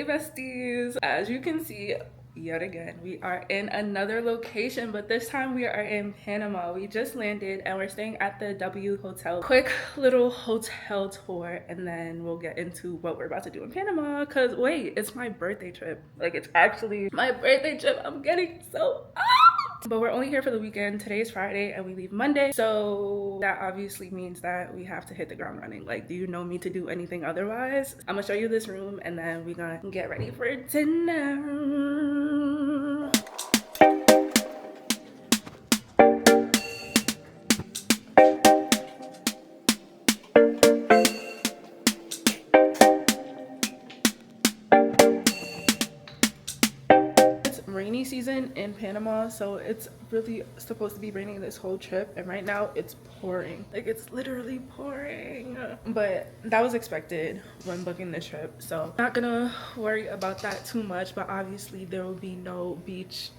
Hey besties, as you can see, yet again we are in another location, but this time we are in Panama. We just landed and we're staying at the W Hotel. Quick little hotel tour and then we'll get into what we're about to do in Panama, because wait, it's my birthday trip. Like, it's actually my birthday trip. I'm getting so but we're only here for the weekend. Today is Friday and we leave Monday, so that obviously means that we have to hit the ground running. Like, do you know me to do anything otherwise? I'm gonna show you this room and then we're gonna get ready for dinner. Rainy season in Panama, so it's really supposed to be raining this whole trip, and right now it's pouring. Like, it's literally pouring, but that was expected when booking this trip, so not gonna worry about that too much. But obviously there will be no beach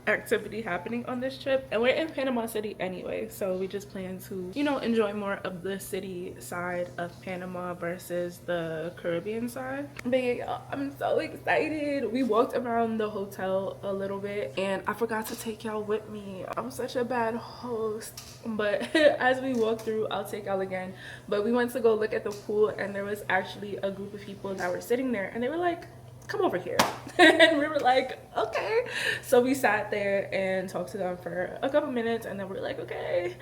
activity happening on this trip, and we're in Panama City anyway, so we just plan to, you know, enjoy more of the city side of Panama versus the Caribbean side. But yeah, y'all, I'm so excited. We walked around the hotel a little bit and I forgot to take y'all with me. I'm such a bad host, but as we walk through, I'll take y'all again. But we went to go look at the pool and there was actually a group of people that were sitting there and they were like, come over here. And we were like, okay. So we sat there and talked to them for a couple minutes and then we're like, okay,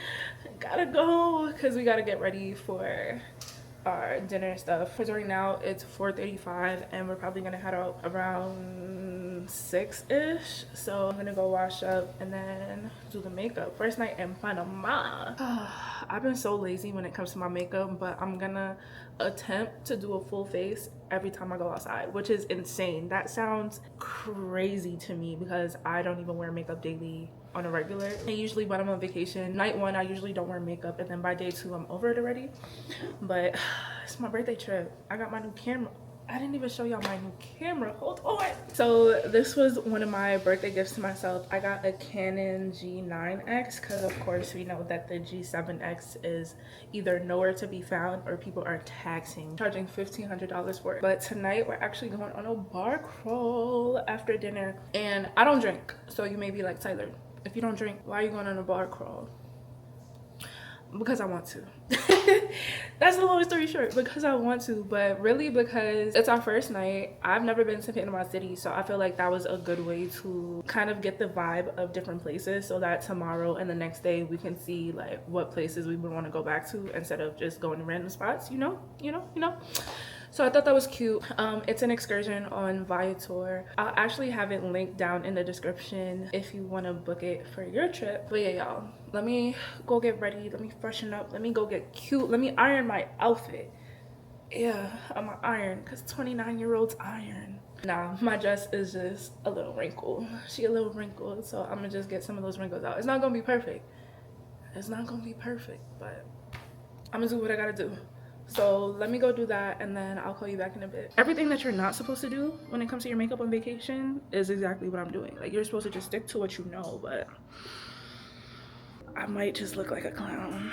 gotta go, because we gotta get ready for our dinner and stuff. Because right now it's 4:35 and we're probably gonna head out around 6-ish. So I'm gonna go wash up and then do the makeup. First night in Panama. I've been so lazy when it comes to my makeup, but I'm gonna attempt to do a full face every time I go outside, which is insane. That sounds crazy to me because I don't even wear makeup daily on a regular. And usually when I'm on vacation, night one, I usually don't wear makeup, and then by day two, I'm over it already. But it's my birthday trip. I got my new camera. I didn't even show y'all my new camera. Hold on. So this was one of my birthday gifts to myself. I got a Canon G9X because of course we know that the G7X is either nowhere to be found or people are taxing, charging $1,500 for it. But tonight we're actually going on a bar crawl after dinner, and I don't drink. So you may be like, Tyler, if you don't drink, why are you going on a bar crawl? Because I want to. That's the long story short, because I want to, but really because it's our first night. I've never been to Panama City, so I feel like that was a good way to kind of get the vibe of different places, so that tomorrow and the next day we can see like what places we would want to go back to instead of just going to random spots, you know. So I thought that was cute. It's an excursion on Viator. I'll actually have it linked down in the description if you want to book it for your trip. But yeah, y'all, let me go get ready. Let me freshen up. Let me go get cute. Let me iron my outfit. Yeah, I'm gonna iron because 29-year-olds iron. Nah, my dress is just a little wrinkled. She a little wrinkled, so I'm gonna just get some of those wrinkles out. It's not gonna be perfect. It's not gonna be perfect, but I'm gonna do what I gotta do. So let me go do that and then I'll call you back in a bit. Everything that you're not supposed to do when it comes to your makeup on vacation is exactly what I'm doing. Like, you're supposed to just stick to what you know, but I might just look like a clown.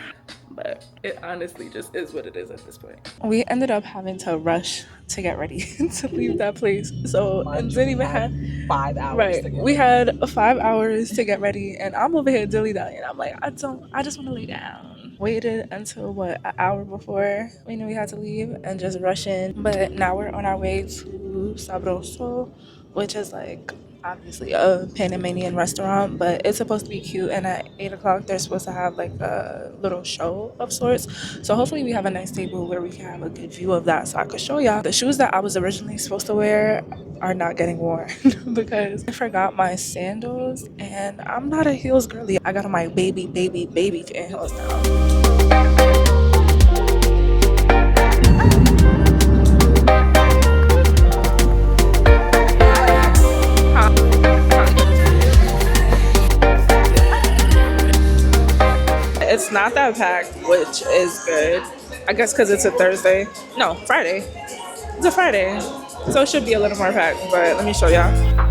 But it honestly just is what it is at this point. We ended up having to rush to get ready to leave that place. So and didn't even have 5 hours. Right. We had 5 hours to get ready and I'm over here dilly-dallying. I'm like, I just want to lay down. Waited until what, an hour before we knew we had to leave and just rush in. But now we're on our way to Sabroso, which is like obviously a Panamanian restaurant, but it's supposed to be cute, and at 8 o'clock they're supposed to have like a little show of sorts. So hopefully we have a nice table where we can have a good view of that so I could show y'all. The shoes that I was originally supposed to wear are not getting worn because I forgot my sandals, and I'm not a heels girly. I got on my baby fan heels now. It's not that packed, which is good. I guess because it's a Thursday. No, Friday. It's a Friday. So it should be a little more packed, but let me show y'all.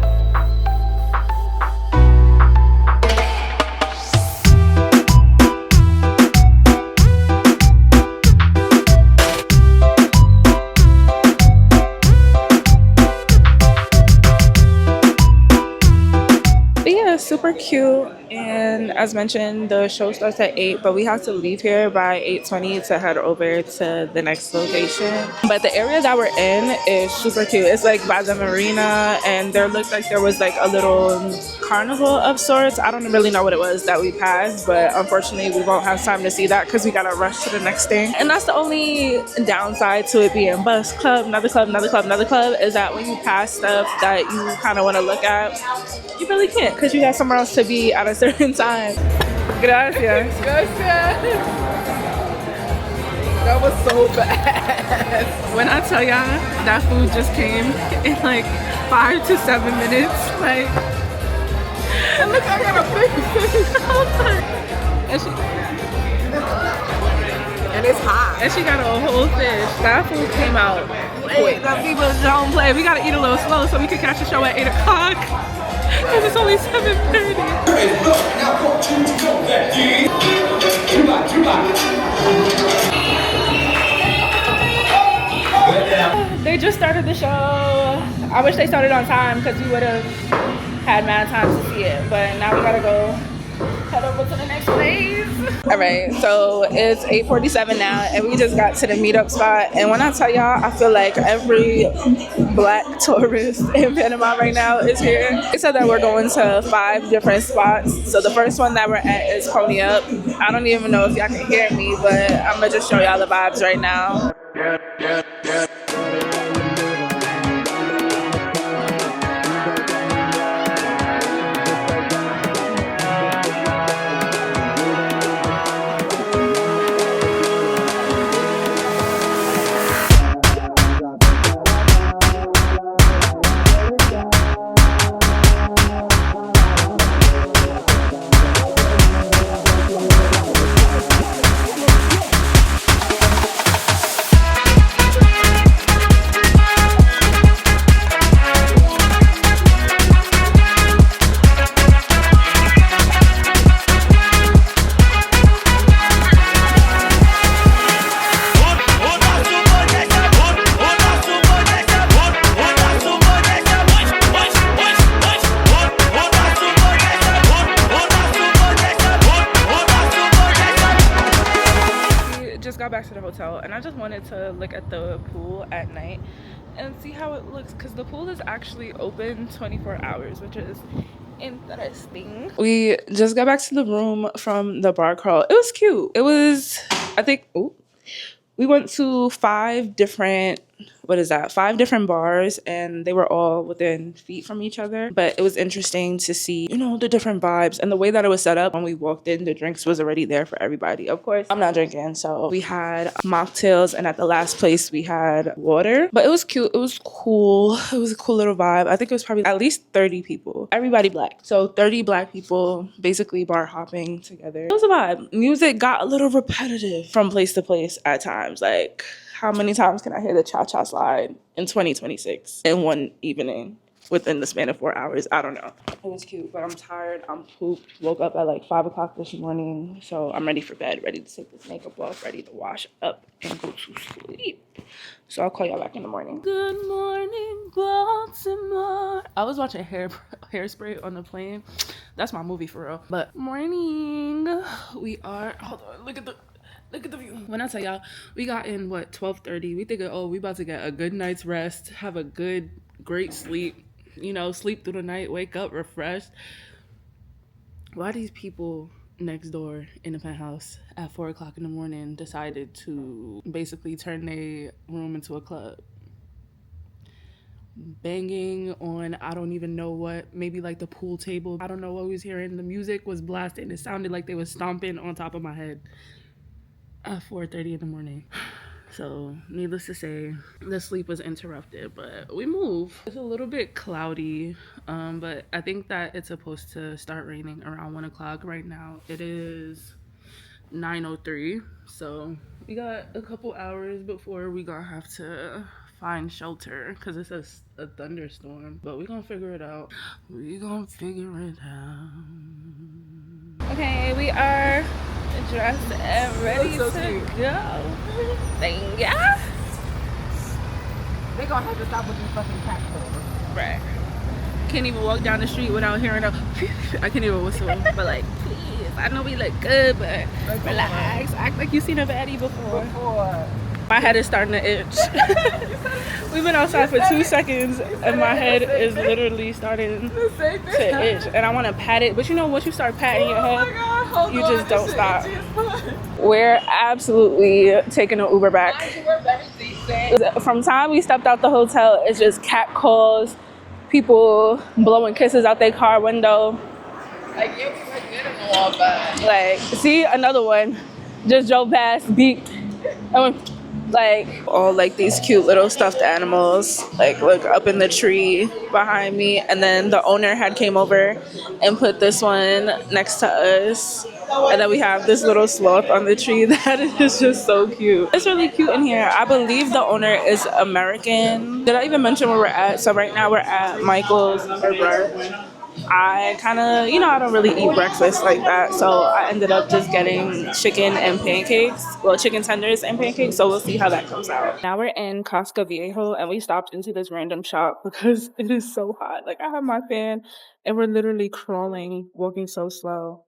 super cute. And as mentioned, the show starts at 8, but we have to leave here by 8:20 to head over to the next location. But the area that we're in is super cute. It's like by the marina, and there looked like there was like a little carnival of sorts. I don't really know what it was that we passed, but unfortunately we won't have time to see that because we gotta rush to the next thing. And that's the only downside to it being bus club, another club, another club, another club, is that when you pass stuff that you kind of want to look at, you really can't because you got somewhere else to be at a certain time. Gracias. Gracias. That was so bad. When I tell y'all that food just came in like 5 to 7 minutes, like, And look, I got a big fish. And it's hot. And she got a whole fish. That food came out quick. The people don't play. We gotta eat a little slow so we can catch the show at 8 o'clock. And it's only 7:30. They just started the show. I wish they started on time because we would have had mad time to see it. But now we gotta go head over to the next place. All right, so it's 8:47 now, and we just got to the meetup spot. And when I tell y'all, I feel like every black tourist in Panama right now is here. They said that we're going to 5 different spots. So the first one that we're at is Pony Up. I don't even know if y'all can hear me, but I'm gonna just show y'all the vibes right now. Got back to the hotel, and I just wanted to look at the pool at night and see how it looks, because the pool is actually open 24 hours, which is interesting. We just got back to the room from the bar crawl. It was cute. It was, I think, we went to 5 different bars, and they were all within feet from each other. But it was interesting to see, the different vibes and the way that it was set up. When we walked in, the drinks was already there for everybody. Of course, I'm not drinking, so we had mocktails, and at the last place we had water. But it was cute. It was cool. It was a cool little vibe. I think it was probably at least 30 people. Everybody black. So 30 black people basically bar hopping together. It was a vibe. Music got a little repetitive from place to place at times. Like, how many times can I hear the cha-cha slide in 2026 in one evening within the span of 4 hours? I don't know. It was cute, but I'm tired. I'm pooped. Woke up at like 5 o'clock this morning, so I'm ready for bed, ready to take this makeup off, ready to wash up and go to sleep. So I'll call y'all back in the morning. Good morning, Baltimore. I was watching Hairspray on the plane. That's my movie for real. But morning. We are, hold on, look at the view. When I tell y'all, we got in, 12:30. We thinking, we about to get a good night's rest, have a great sleep, sleep through the night, wake up refreshed. Why these people next door in the penthouse at 4 o'clock in the morning decided to basically turn their room into a club? Banging on, I don't even know what, maybe like the pool table. I don't know what we was hearing. The music was blasting. It sounded like they was stomping on top of my head at 4:30 in the morning. So needless to say, the sleep was interrupted, but we move. It's a little bit cloudy, but I think that it's supposed to start raining around 1 o'clock. Right now it is 9:03, so we got a couple hours before we gonna have to find shelter because it's a thunderstorm, but we're gonna figure it out. Okay, we are dressed and ready to go. Thank They gonna have to stop with these fucking cat photos. Right. can't even walk down the street without hearing a I can't even whistle, but like, please, I know we look good, but relax, act like you seen a baddie before. My head is starting to itch. We've been outside for 2 seconds and my head is literally starting to itch, and I want to pat it, but you know, once you start patting your head, you just don't stop. We're absolutely taking an Uber back. From time we stepped out the hotel, it's just cat calls, people blowing kisses out their car window. Like, you look good in the wall, but Like, see, another one just drove past, beeped, and went, like, all like these cute little stuffed animals, like, look up in the tree behind me. And then the owner had came over and put this one next to us, and then we have this little sloth on the tree that is just so cute. It's really cute in here. I believe the owner is American. Did I even mention where we're at? So right now we're at Michael's Embera. I kind of, you know, I don't really eat breakfast like that, so I ended up just getting chicken and pancakes, well, chicken tenders and pancakes, so we'll see how that comes out. Now we're in Casca Viejo, and we stopped into this random shop because it is so hot. Like, I have my fan, and we're literally crawling, walking so slow,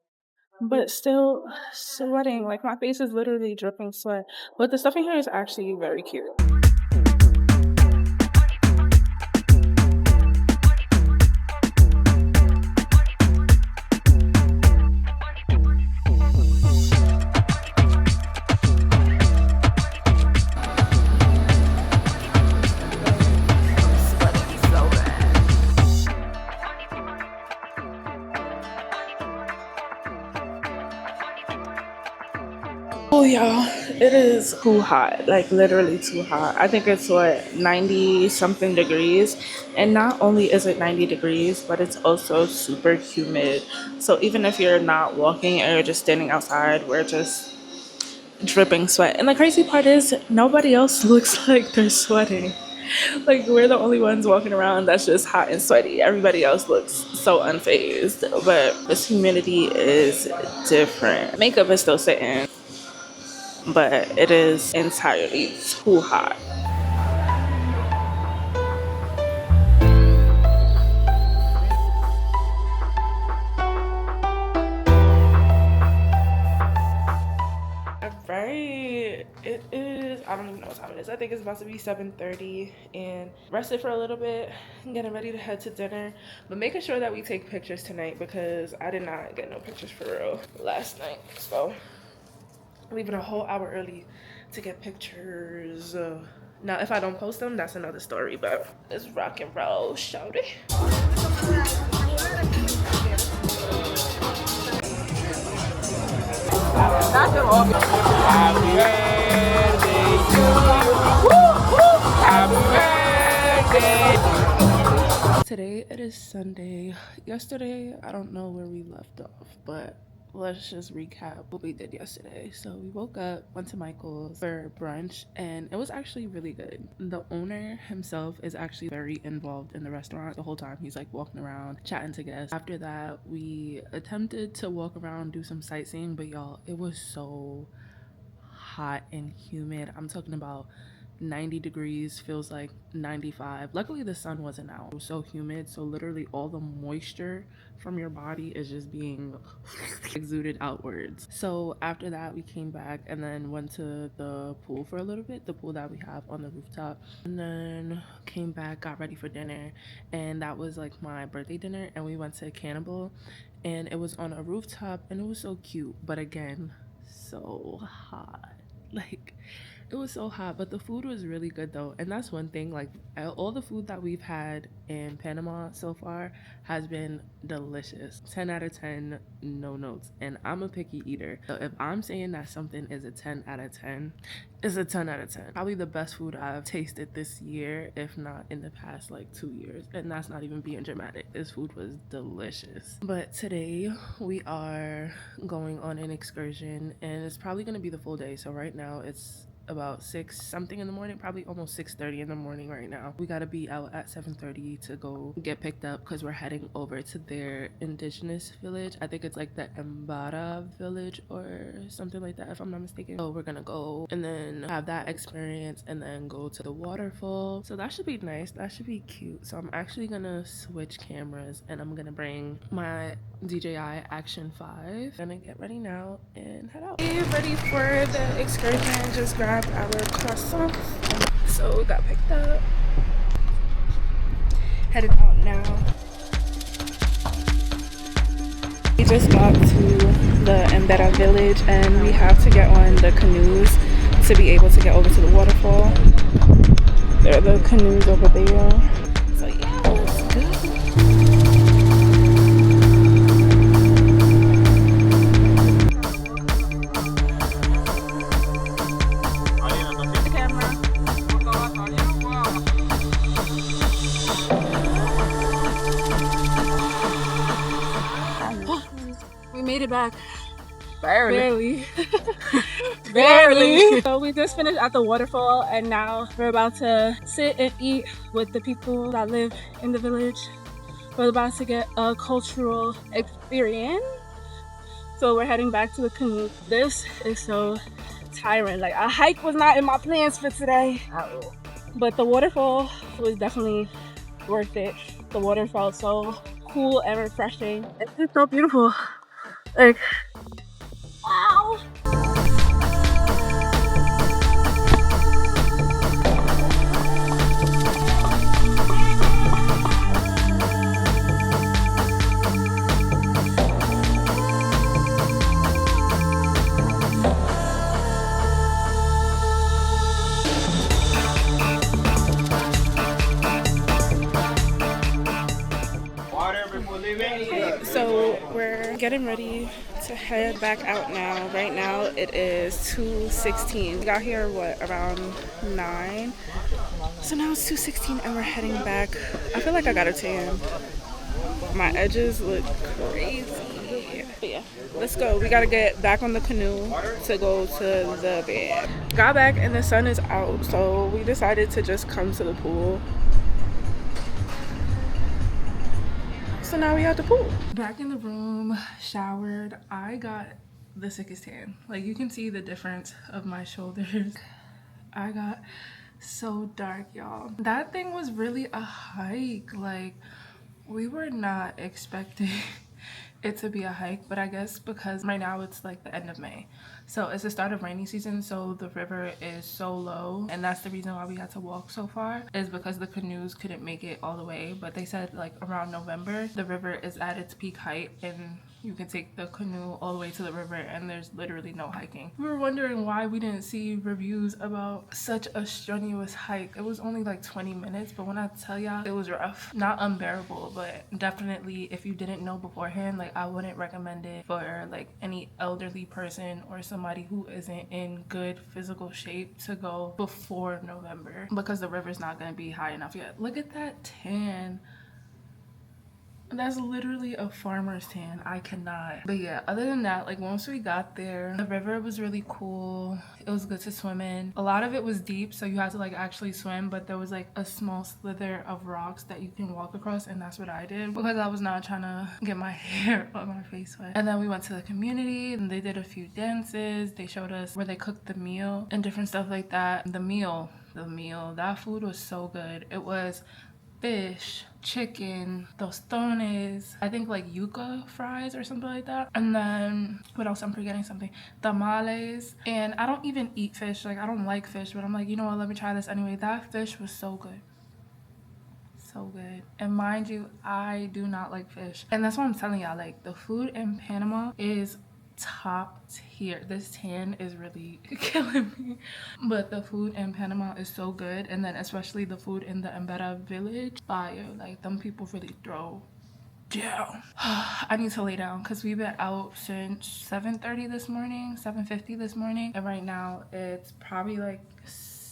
but still sweating. Like, my face is literally dripping sweat, but the stuff in here is actually very cute. Oh y'all, it is too hot, like literally too hot. I think it's what, 90 something degrees, and not only is it 90 degrees, but it's also super humid. So even if you're not walking or you're just standing outside, we're just dripping sweat. And the crazy part is nobody else looks like they're sweating. Like, we're the only ones walking around that's just hot and sweaty. Everybody else looks so unfazed, but this humidity is different. Makeup is still sitting, but it is entirely too hot. Alright, it is, I don't even know what time it is. I think it's about to be 7:30, and rested for a little bit, getting ready to head to dinner, but making sure that we take pictures tonight because I did not get no pictures for real last night. So leaving a whole hour early to get pictures. Now, if I don't post them, that's another story, but it's rock and roll, shawty. that's it all. Happy birthday to you. Happy birthday. Today it is Sunday. Yesterday, I don't know where we left off, but let's just recap what we did yesterday. So we woke up, went to Michael's for brunch, and it was actually really good. The owner himself is actually very involved in the restaurant the whole time. He's like walking around, chatting to guests. After that, we attempted to walk around, do some sightseeing, but y'all, it was so hot and humid. I'm talking about 90 degrees, feels like 95. Luckily the sun wasn't out. It was so humid, so literally all the moisture from your body is just being exuded outwards. So after that, we came back and then went to the pool for a little bit, the pool that we have on the rooftop, and then came back, got ready for dinner, and that was like my birthday dinner. And we went to Cannibal, and it was on a rooftop, and it was so cute, but again, so hot. Like, it was so hot, but the food was really good though. And that's one thing, like, all the food that we've had in Panama so far has been delicious. 10 out of 10, no notes. And I'm a picky eater, so if I'm saying that something is a 10 out of 10, it's a 10 out of 10. Probably the best food I've tasted this year, if not in the past like 2 years, and that's not even being dramatic. This food was delicious. But today we are going on an excursion, and it's probably going to be the full day. So right now it's about 6 something in the morning, probably almost 6:30 in the morning right now. We gotta be out at 7:30 to go get picked up because we're heading over to their indigenous village. I think it's like the Embera village or something like that, if I'm not mistaken. So we're gonna go and then have that experience and then go to the waterfall. So that should be nice, that should be cute. So I'm actually gonna switch cameras and I'm gonna bring my DJI Action 5. Gonna get ready now and head out. We're ready for the excursion. Just grabbed our croissants. So we got picked up. Headed out now. We just got to the Embera village and we have to get on the canoes to be able to get over to the waterfall. There are the canoes over there. So yeah, let's go. We made it back. Barely. Barely. So we just finished at the waterfall and now we're about to sit and eat with the people that live in the village. We're about to get a cultural experience. So we're heading back to the canoe. This is so tiring. Like, a hike was not in my plans for today. But the waterfall was definitely worth it. The water felt so cool and refreshing. It's just so beautiful. Like, wow. So we're getting ready to head back out now. Right now it is 2:16. We got here around 9. So now it's 2:16 and we're heading back. I feel like I got a tan. My edges look crazy. But yeah, let's go. We gotta get back on the canoe to go to the bed. Got back and the sun is out, so we decided to just come to the pool. So now we at the pool. Back in the room, showered. I got the sickest tan. Like, you can see the difference of my shoulders. I got so dark, y'all. That thing was really a hike. Like, we were not expecting it to be a hike, but I guess because right now it's like the end of May, so it's the start of rainy season, so the river is so low, and that's the reason why we had to walk so far, is because the canoes couldn't make it all the way. But they said like around November the river is at its peak height and you can take the canoe all the way to the river and there's literally no hiking. We were wondering why we didn't see reviews about such a strenuous hike. It was only like 20 minutes, but when I tell y'all, it was rough. Not unbearable, but definitely if you didn't know beforehand, like, I wouldn't recommend it for like any elderly person or somebody who isn't in good physical shape to go before November, because the river's not going to be high enough yet. Look at that tan. That's literally a farmer's tan. I cannot. But yeah, other than that, like, once we got there, the river was really cool. It was good to swim in. A lot of it was deep, so you had to like actually swim, but there was like a small slither of rocks that you can walk across, and that's what I did because I was not trying to get my hair on my face wet. And then we went to the community and they did a few dances. They showed us where they cooked the meal and different stuff like that. The meal, that food was so good. It was fish, chicken, tostones, I think like yuca fries or something like that. And then what else? I'm forgetting something. Tamales. And I don't even eat fish. Like, I don't like fish, but I'm like, you know what, let me try this anyway. That fish was so good. So good. And mind you, I do not like fish. And that's what I'm telling y'all, like, the food in Panama is top tier. This tan is really killing me, but the food in Panama is so good. And then especially the food in the Embera village, fire. Like, them people really throw down. I need to lay down because we've been out since 7:30 this morning, 7:50 this morning, and right now it's probably like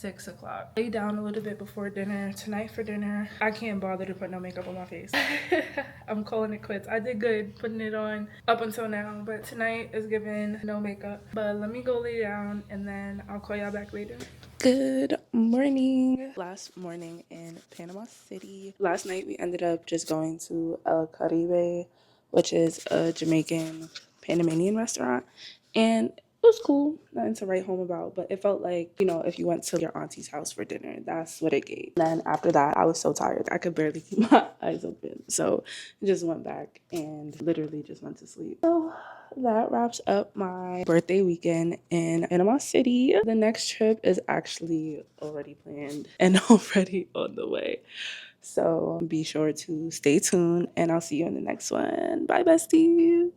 6 o'clock. Lay down a little bit before dinner. Tonight for dinner, I can't bother to put no makeup on my face. I'm calling it quits. I did good putting it on up until now, but tonight is giving no makeup. But let me go lay down and then I'll call y'all back later. Good morning. Last morning in Panama City. Last night we ended up just going to El Caribe, which is a Jamaican Panamanian restaurant, and it was cool. Nothing to write home about, but it felt like, you know, if you went to your auntie's house for dinner, that's what it gave. Then after that, I was so tired. I could barely keep my eyes open. So I just went back and literally just went to sleep. So that wraps up my birthday weekend in Panama City. The next trip is actually already planned and already on the way. So be sure to stay tuned and I'll see you in the next one. Bye, besties.